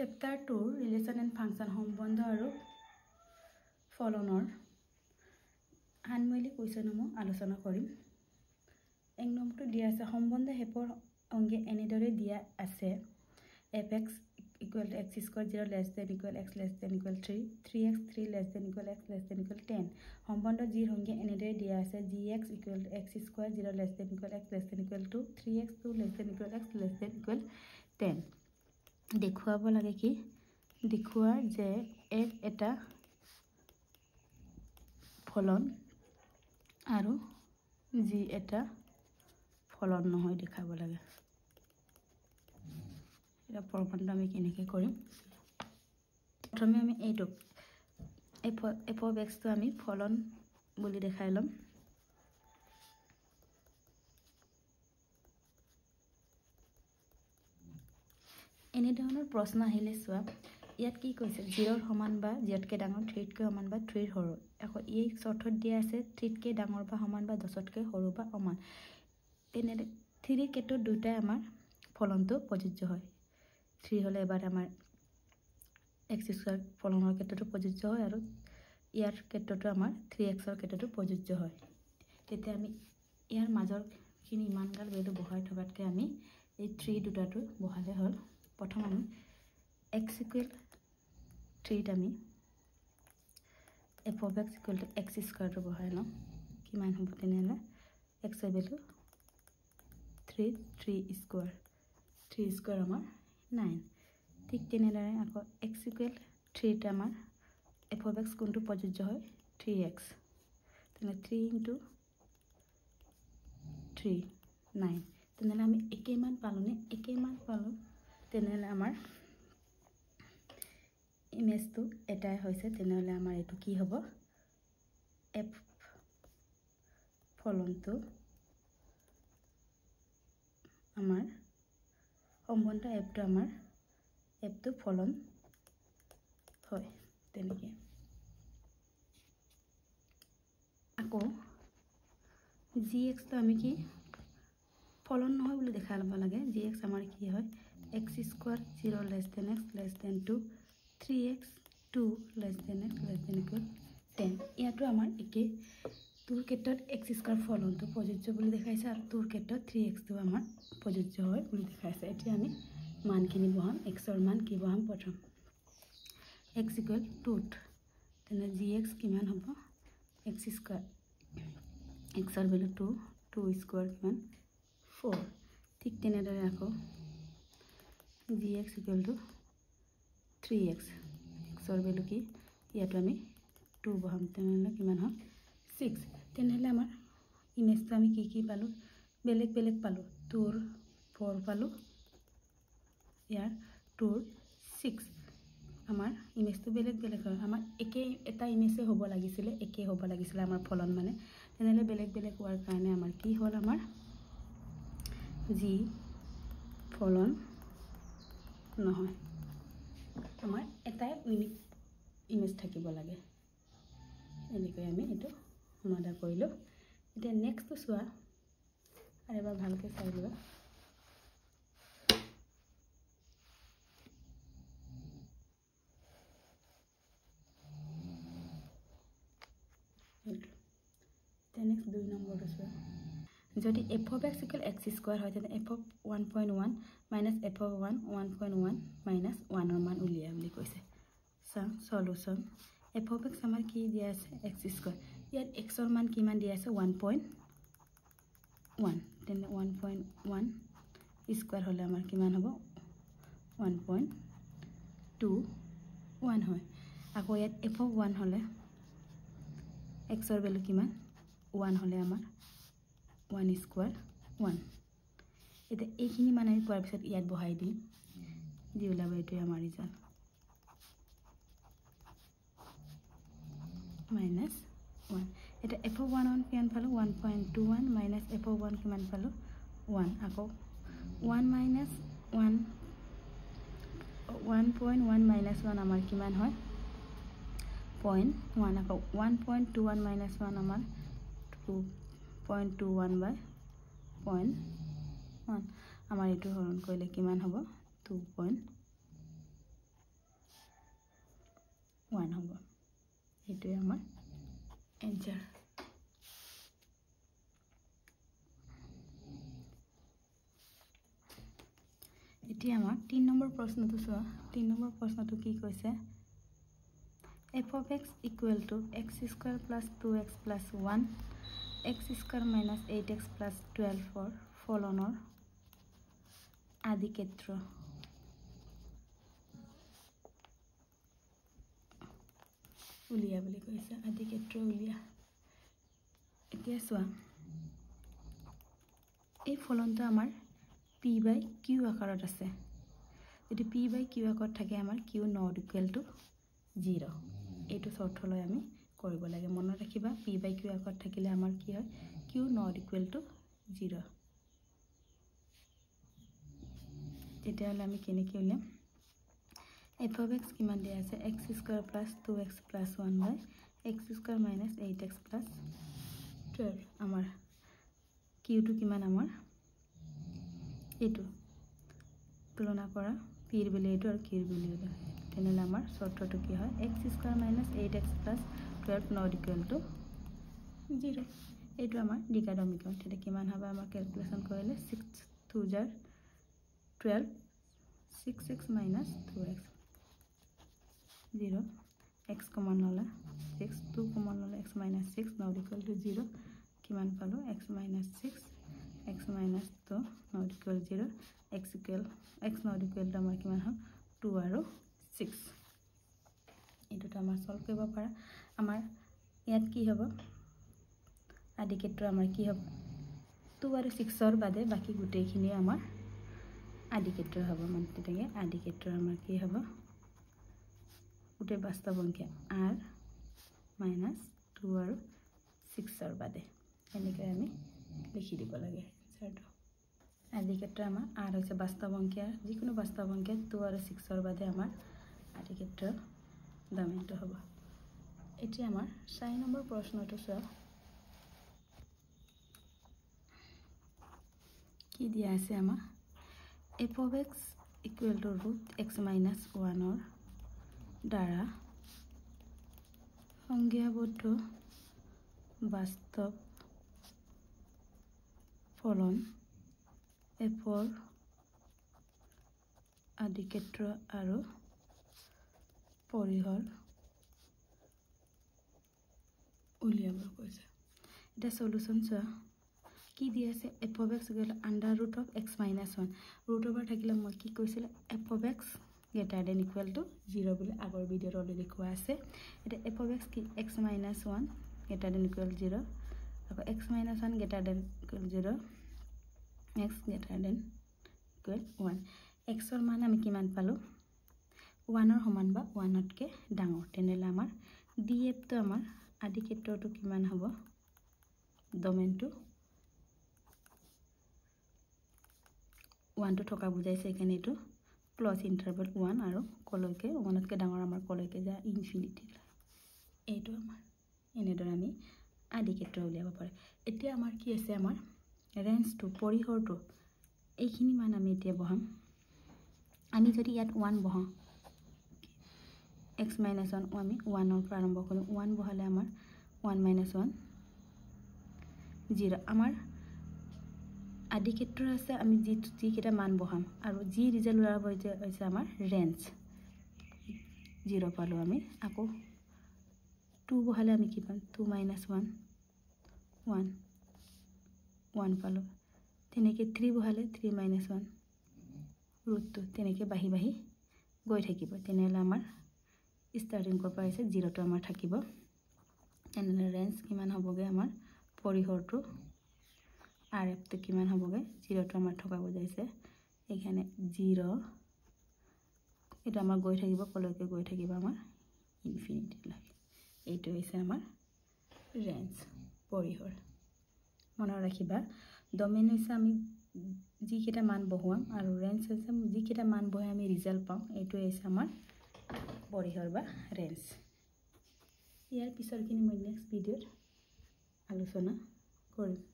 Chapter 2 relation and function সম্বন্ধ আৰু ফলনৰ আনমূল্য কুৱেশ্যনসমূহ আলোচনা কৰিম। এক নম্বৰটো দিয়া আছে সম্বন্ধ হেপৰ অংগে এনেদৰে দিয়া আছে fx equal to x square 0 less than equal x less than equal 3 3x 3 less than equal x less than equal 10 সম্বন্ধ জিৰ অংগে এনেদৰে দিয়া আছে gx equal to x square 0 less than equal x less than equal 2 3x 2 less than equal x less than equal 10 দেখুৱাব লাগে কি দেখুৱা যে f এটা ফলন আৰু g এটা ফলন নহয় দেখাব লাগে। এটা প্ৰমাণ আমি কেনেকৈ কৰিম প্ৰথমে আমি এইটো f of x টো আমি ফলন বুলি দেখাই লম। এনে ধৰণৰ প্ৰশ্ন আহিলে চোৱা ইয়াত কি কৈছে 0 ৰ সমান বা জতকৈ ডাঙৰ 3 তকৈ সমান বা 3 ৰ সৰু আকৌ এই চৰ্তত দিয়া আছে 3 তকৈ ডাঙৰ বা সমান বা 10 তকৈ সৰু বা সমান তেনে 3 ক্ষেত্ৰত দুটাই আমাৰ ফলনটো প্ৰযোজ্য হয় 3 হলে এবাৰ আমাৰ x স্কয়াৰ ফলনৰ ক্ষেত্ৰতো প্ৰযোজ্য হয় আৰু ইয়াৰ ক্ষেত্ৰতো আমাৰ 3x ৰ ক্ষেত্ৰতো প্ৰযোজ্য হয়। তেতিয়া আমি ইয়াৰ মাজৰ খিনি ইমানগাল ভ্যালু বহাই থকাতকৈ আমি এই 3 দুটাটো বহালে হ'ল। প্ৰথম আমি x equal 3 আমি f of x equal to x square টো বহাই লম কিমান হ'ব তেনেহলে x ৰ ভ্যালু 3 স্কয়াৰ আমাৰ 9 ঠিক তেনেদৰে আকৌ x equal 3 টা আমাৰ f of x কোনটো প্ৰযোজ্য হয় 3x তেনে 3 into 3 9 তেনেহলে আমি একে মান পালো তেনেহলে আমাৰ ইমেজটো এটাই হৈছে তেনেহলে আমাৰ এটো কি হ'ব f ফলনটো আমাৰ সম্বন্ধ f টো আমাৰ f টো ফলন হয় তেনেকে আকৌ gx টো আমি কি ফলন নহয় বুলি দেখা লব লাগে gx আমাৰ কি হয় x square 0 less than x less than 2 3x 2 less than x less than equal 10 ইয়াতো আমাৰ একে তোৰ ক্ষেত্ৰত x স্কয়াৰ ফলনটো প্ৰযোজ্য বুলি দেখাইছে আৰু তোৰ ক্ষেত্ৰত 3x টো আমাৰ প্ৰযোজ্য হয় বুলি দেখাইছে। এতিয়া আমি মানখিনি বহাম x ৰ মান কি বহাম প্ৰথম x equal 2 তেনে gx কিমান হ'ব x স্কয়াৰ x ৰ ভ্যালু 2 স্কয়াৰ কিমান 4 ঠিক তেনেদৰে আকৌ gx equal to 3x x ৰ ভ্যালু কি ইয়াতো আমি 2 বহাম তেনেহলে কিমান হয় 6 তেনেহলে আমাৰ ইমেজটো আমি কি পালো বেলেগ পালো 2 4 পালো ইয়াৰ 2 6 আমাৰ ইমেজটো বেলেগ হয় আমাৰ একে এটা ইমেজে হ'ব লাগিছিল আমাৰ ফলন মানে তেনেহলে বেলেগ হোৱাৰ কাৰণে আমাৰ কি হ'ল আমাৰ জি ফলন নহয় আমাৰ এটা ইউনিক ইমেজ থাকিব লাগে এনেকৈ আমি এটো সমাধান কৰিলো। এতিয়া নেক্সট চোৱা আৰু এবাৰ ভালকৈ চাই লোৱা নেক্সট 2 নম্বৰটো চোৱা যদি f of x equal x square হয় তেনে f of 1.1 minus f of 1 minus 1 ৰ মান উলিয়া বুলি কৈছে সলিউশন f of x আমাৰ কি দিয়া আছে x square ইয়াত x ৰ মান কিমান দিয়া আছে 1.1 তেনে 1.1 স্কয়াৰ হলে আমাৰ কিমান হ'ব 1.21 হয় আকৌ ইয়াত f of 1 হলে x ৰ ভ্যালু কিমান 1 হলে আমাৰ 1 স্কয়াৰ 1 এটা এইখিনি মান আমি পোৱাৰ পিছত ইয়াত বহাই দিম দি ওলাব এটো আমাৰ ৰিজাল্ট minus 1 এটা f of 1 কিমান পালো 1.21 minus f of 1 কিমান পালো 1 আকৌ 1 minus 1 1.1 minus 1 আমাৰ কিমান হয় 0.1 আকৌ 1.21 minus 1 আমাৰ 2.21 by 0.1 আমাৰ এটো হৰণ কৰিলে কিমান হ'ব 2.1 এইটোৱে আমাৰ এনসাৰ এতিয়া আমাৰ 3 নম্বৰ প্ৰশ্নটো চোৱা 3 নম্বৰ প্ৰশ্নটো কি কৈছে f of x equal to x square plus 2x plus 1 x square minus 8x plus 12 for ফলনৰ আদিক্ষেত্ৰ উলিয়া বুলি কৈছে আদিক্ষেত্ৰ উলিয়া এতিয়া চোৱা এই ফলনটো আমাৰ p by q আকাৰত আছে যদি p by q আকাৰত থাকে আমাৰ q not equal to 0 এইটো শৰ্তলৈ আমি কৰিব লাগে মনত ৰাখিবা p by q আকাৰত থাকিলে আমাৰ কি হয় q not equal to 0 তেতিয়া হলে আমি কেনেকৈ উলিয়াম f of x কিমান দিয়া আছে x square plus 2x plus 1 by x square minus 8x plus 12 আমাৰ q টো কিমান আমাৰ এইটো তুলনা কৰা p ৰ ভ্যালু এইটো আৰু q ৰ ভ্যালু এইটো তেনেহলে আমাৰ শর্তটো কি হয় x square minus 8x plus 12 not equal to 0 এইটো আমাৰ দ্বিঘাত সমীকৰণ তেতিয়া কিমান হবে আমাৰ ক্যালকুলেশন কৰিলে 6 2 jar 12 6x minus 2x 0 x common ললা 6 2 common ললা x minus 6 not equal to 0 কিমান পালো x minus 6 x minus 2 not equal 0 x not equal to আমাৰ কিমান হয় 2 আৰু 6 এটোটা আমাৰ সলভ কৰিব পাৰা আমাৰ ইয়াত কি হ'ব আদিক্ষেত্ৰ আমাৰ কি হ'ব 2 আৰু 6 ৰ বাদে বাকি গুটেইখিনি আমাৰ আদিক্ষেত্ৰ হ'ব মানে তেতিয়াকে আদিক্ষেত্ৰ আমাৰ কি হ'ব গুটে বাস্তৱ সংখ্যা r minus 2 আৰু 6 ৰ বাদে এনেকৈ আমি লিখি দিব লাগে আনসাৰটো আদিক্ষেত্ৰ আমাৰ r হৈছে বাস্তৱ সংখ্যা যিকোনো বাস্তৱ সংখ্যা 2 আৰু 6 ৰ বাদে আমাৰ আদিক্ষেত্ৰ ডমেইনটো হ'ব এতিয়া আমাৰ 4 নম্বৰ প্ৰশ্নটো চোৱা কি দিয়া আছে আমাৰ f of x equal to root x minus 1 ৰ দ্বাৰা সংজ্ঞাবদ্ধ বাস্তৱ ফলন f ৰ আদিক্ষেত্ৰ আৰু পৰিহৰ উলিয়াব কৈছে এটা সলিউশন চোৱা কি দিয়া আছে f of x equal to under root of x minus 1 root over থাকিলে মই কি কৈছিল f of x greater than equal to 0 বুলি আগৰ ভিডিওত অলৰেডি কোৱা আছে এটা f of x কি x minus 1 greater than equal to 0 আকৌ x minus 1 greater than equal to 0 x greater than equal 1 x ৰ মান আমি কিমান পালো 1 ৰ সমান বা 1 তকৈ ডাঙৰ তেনেহলে আমাৰ df তো আমাৰ আদিক্ষেত্ৰটো কিমান হ'ব ডমেইনটো 1 টো থকা বুজাইছে এখানে এটো প্লাস ইন্টারভেল 1 আৰু কলৈকে 1 তকৈ ডাঙৰ আমাৰ কলৈকে যা ইনফিনিটি এইটো আমাৰ এনেদৰে আমি আদিক্ষেত্ৰ উলিয়াব পাৰে এতিয়া আমাৰ কি আছে আমাৰ ৰেঞ্জটো পৰিহৰটো এইখিনি মান আমি এতিয়া বহাম আমি যদি ইয়াত 1 বহাম x minus 1 আমি 1 ৰ পৰা আৰম্ভ কৰিম 1 বহালে আমাৰ 1 minus 1 0 আমাৰ আদিক্ষেত্ৰ আছে আমি যি কিটা মান বহাম আৰু যি ৰিজাল্ট ওলাব হৈছে আমাৰ ৰেঞ্জ 0 পালো আমি আকৌ 2 বহালে আমি কি পাম 2 minus 1 1 1 পালো তেনেকৈ 3 বহালে 3 minus 1 root 2 তেনেকৈ বাহি বাহি গৈ থাকিব তেনেহলে আমাৰ স্টাৰ্টিং কৰ পৰা আছে 0 টো আমাৰ থাকিব তেনেহলে ৰেঞ্জ কিমান হ'বগে আমাৰ পৰিহৰটো rf তো কিমান হ'বগে 0 টো আমাৰ থকা বুজাইছে এখানে 0 এটা আমাৰ গৈ থাকিব কলৈকে গৈ থাকিব আমাৰ ইনফিনিটি লাগে এইটো হৈছে আমাৰ ৰেঞ্জ পৰিহৰ মনত ৰাখিবা ডমেইন হৈছে আমি যি কিটা মান বহুৱাম আৰু ৰেঞ্জ হৈছে যি কিটা মান বহাই আমি ৰিজাল্ট পাম এইটো হৈছে আমাৰ পৰিহৰ বা ৰেঞ্জ ইয়াৰ পিছৰখিনি মই নেক্সট ভিডিওত আলোচনা কৰিম